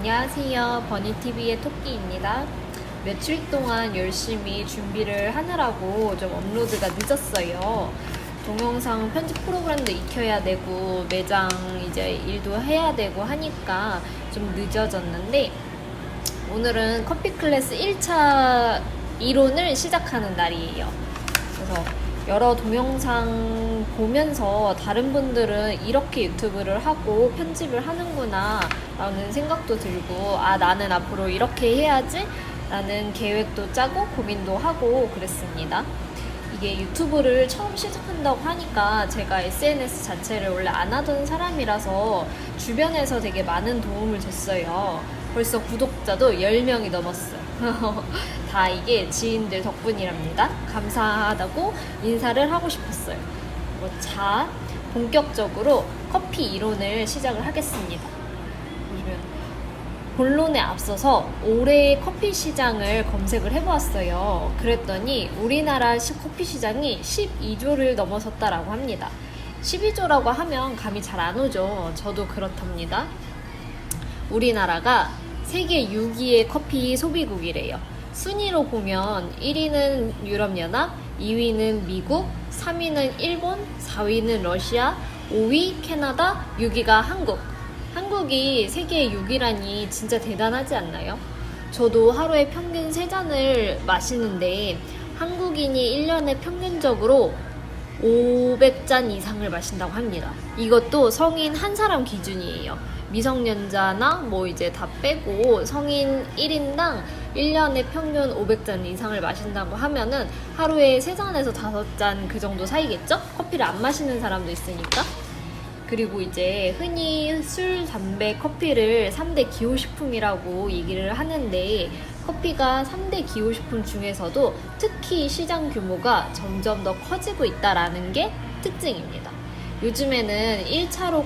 안녕하세요. 버니TV의 토끼입니다. 며칠 동안 열심히 준비를 하느라고 좀 업로드가 늦었어요. 동영상 편집 프로그램도 익혀야 되고 매장 이제 일도 해야 되고 하니까 좀 늦어졌는데, 오늘은 커피 클래스 1차 이론을 시작하는 날이에요. 그래서 여러 동영상 보면서 다른 분들은 이렇게 유튜브를 하고 편집을 하는구나 라는 생각도 들고, 나는 앞으로 이렇게 해야지 라는 계획도 짜고 고민도 하고 그랬습니다. 이게 유튜브를 처음 시작한다고 하니까 제가 SNS 자체를 원래 안 하던 사람이라서 주변에서 되게 많은 도움을 줬어요. 벌써 구독자도 10명이 넘었어요. 다 이게 지인들 덕분이랍니다. 감사하다고 인사를 하고 싶었어요. 자, 본격적으로 커피 이론을 시작을 하겠습니다. 보시면 본론에 앞서서 올해의 커피 시장을 검색을 해보았어요. 그랬더니 우리나라 커피 시장이 12조를 넘어섰다라고 합니다. 12조라고 하면 감이 잘 안 오죠. 저도 그렇답니다. 우리나라가 세계 6위의 커피 소비국이래요. 순위로 보면 1위는 유럽연합, 2위는 미국, 3위는 일본, 4위는 러시아, 5위 캐나다, 6위가 한국. 한국이 세계 6위라니 진짜 대단하지 않나요? 저도 하루에 평균 3잔을 마시는데 한국인이 1년에 평균적으로 500잔 이상을 마신다고 합니다. 이것도 성인 한 사람 기준이에요. 미성년자나 이제 다 빼고 성인 1인당 1년에 평균 500잔 이상을 마신다고 하면은 하루에 3잔에서 5잔 그 정도 사이겠죠? 커피를 안 마시는 사람도 있으니까. 그리고 이제 흔히 술, 담배, 커피를 3대 기호식품이라고 얘기를 하는데, 커피가 3대 기호식품 중에서도 특히 시장 규모가 점점 더 커지고 있다라는 게 특징입니다. 요즘에는 1차로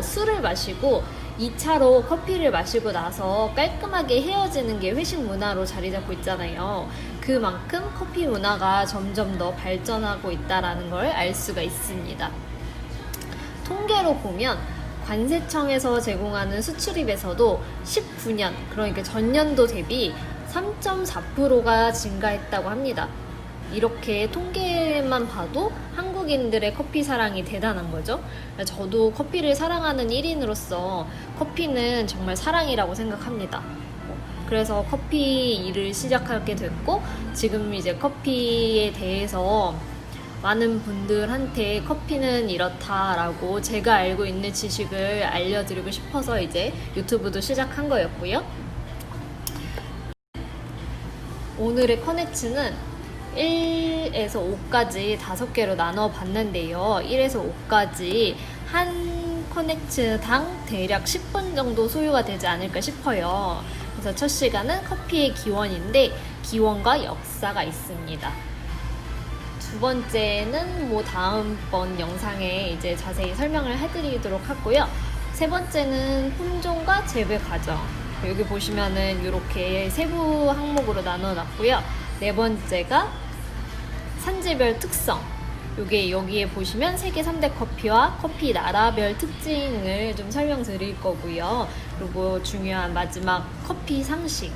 술을 마시고 2차로 커피를 마시고 나서 깔끔하게 헤어지는 게 회식 문화로 자리 잡고 있잖아요. 그만큼 커피 문화가 점점 더 발전하고 있다는 걸 알 수가 있습니다. 통계로 보면 관세청에서 제공하는 수출입에서도 19년, 그러니까 전년도 대비 3.4%가 증가했다고 합니다. 이렇게 통계만 봐도 한국인들의 커피 사랑이 대단한 거죠. 저도 커피를 사랑하는 1인으로서 커피는 정말 사랑이라고 생각합니다. 그래서 커피 일을 시작하게 됐고, 지금 이제 커피에 대해서 많은 분들한테 커피는 이렇다라고 제가 알고 있는 지식을 알려드리고 싶어서 이제 유튜브도 시작한 거였고요. 오늘의 커넥츠는 1에서 5까지 5개로 나눠 봤는데요. 1에서 5까지 한 커넥츠당 대략 10분 정도 소요가 되지 않을까 싶어요. 그래서 첫 시간은 커피의 기원인데, 기원과 역사가 있습니다. 두 번째는 다음번 영상에 이제 자세히 설명을 해드리도록 하고요. 세 번째는 품종과 재배 과정. 여기 보시면은 이렇게 세부 항목으로 나눠 놨고요. 네 번째가 산지별 특성. 여기에 보시면 세계 3대 커피와 커피 나라별 특징을 좀 설명드릴 거고요. 그리고 중요한 마지막 커피 상식.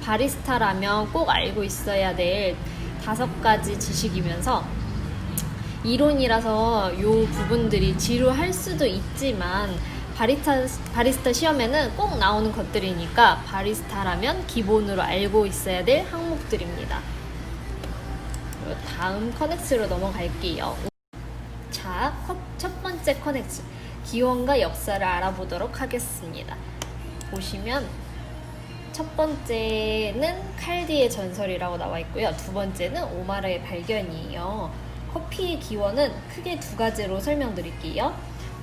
바리스타라면 꼭 알고 있어야 될 5가지 지식이면서, 이론이라서 이 부분들이 지루할 수도 있지만 바리스타 시험에는 꼭 나오는 것들이니까 바리스타라면 기본으로 알고 있어야 될 항목들입니다. 다음 커넥츠로 넘어갈게요. 자, 첫 번째 커넥츠, 기원과 역사를 알아보도록 하겠습니다. 보시면 첫 번째는 칼디의 전설이라고 나와 있고요. 두 번째는 오마르의 발견이에요. 커피의 기원은 크게 2가지로 설명드릴게요.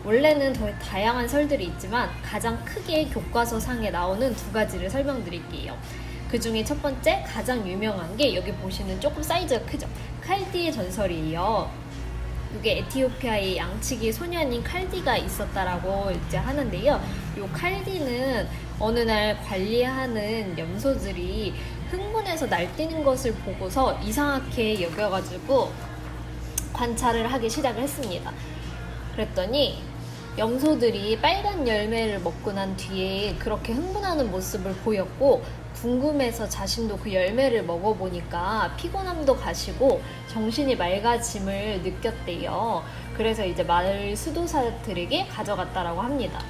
원래는 더 다양한 설들이 있지만 가장 크게 교과서상에 나오는 2가지를 설명드릴게요. 그 중에 첫 번째, 가장 유명한 게 여기 보시는 조금 사이즈가 크죠? 칼디의 전설이에요. 이게 에티오피아의 양치기 소년인 칼디가 있었다라고 이제 하는데요. 이 칼디는 어느 날 관리하는 염소들이 흥분해서 날뛰는 것을 보고서 이상하게 여겨가지고 관찰을 하기 시작을 했습니다. 그랬더니 염소들이 빨간 열매를 먹고 난 뒤에 그렇게 흥분하는 모습을 보였고 궁금해서 자신도 그 열매를 먹어보니까 피곤함도 가시고 정신이 맑아짐을 느꼈대요. 그래서 이제 마을 수도사들에게 가져갔다라고 합니다.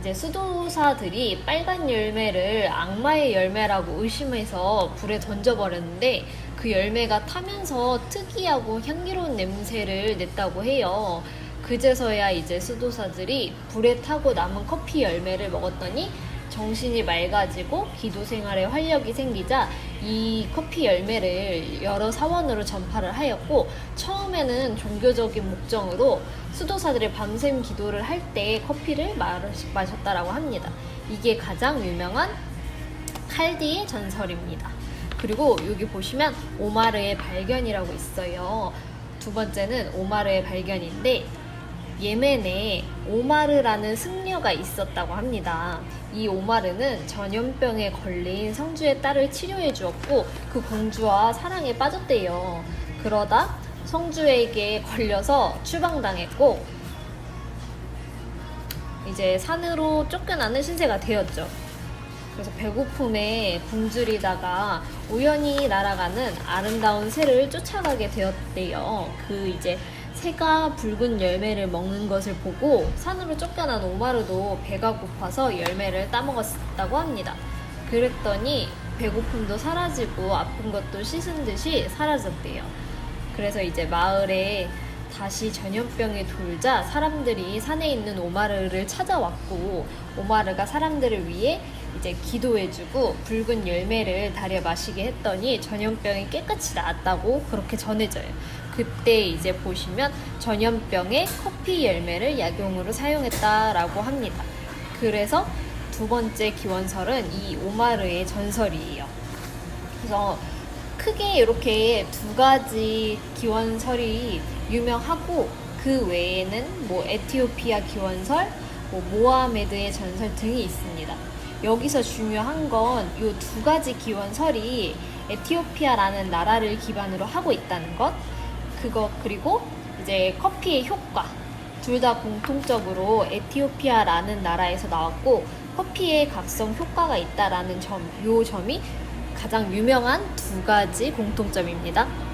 이제 수도사들이 빨간 열매를 악마의 열매라고 의심해서 불에 던져버렸는데 그 열매가 타면서 특이하고 향기로운 냄새를 냈다고 해요. 그제서야 이제 수도사들이 불에 타고 남은 커피 열매를 먹었더니 정신이 맑아지고 기도 생활에 활력이 생기자 이 커피 열매를 여러 사원으로 전파를 하였고 처음에는 종교적인 목적으로 수도사들이 밤샘 기도를 할 때 커피를 마셨다라고 합니다. 이게 가장 유명한 칼디의 전설입니다. 그리고 여기 보시면 오마르의 발견이라고 있어요. 두 번째는 오마르의 발견인데 예멘에 오마르라는 승려가 있었다고 합니다. 이 오마르는 전염병에 걸린 성주의 딸을 치료해 주었고 그 공주와 사랑에 빠졌대요. 그러다 성주에게 걸려서 추방당했고 이제 산으로 쫓겨나는 신세가 되었죠. 그래서 배고픔에 굶주리다가 우연히 날아가는 아름다운 새를 쫓아가게 되었대요. 그 이제 새가 붉은 열매를 먹는 것을 보고 산으로 쫓겨난 오마르도 배가 고파서 열매를 따먹었다고 합니다. 그랬더니 배고픔도 사라지고 아픈 것도 씻은 듯이 사라졌대요. 그래서 이제 마을에 다시 전염병이 돌자 사람들이 산에 있는 오마르를 찾아왔고 오마르가 사람들을 위해 이제 기도해주고 붉은 열매를 달여 마시게 했더니 전염병이 깨끗이 나았다고 그렇게 전해져요. 그때 이제 보시면 전염병에 커피 열매를 약용으로 사용했다라고 합니다. 그래서 두 번째 기원설은 이 오마르의 전설이에요. 그래서 크게 이렇게 두 가지 기원설이 유명하고 그 외에는 뭐 에티오피아 기원설, 뭐 모하메드의 전설 등이 있습니다. 여기서 중요한 건 이 두 가지 기원설이 에티오피아라는 나라를 기반으로 하고 있다는 것, 그리고 이제 커피의 효과 둘 다 공통적으로 에티오피아라는 나라에서 나왔고 커피의 각성 효과가 있다라는 점, 요 점이 가장 유명한 두 가지 공통점입니다.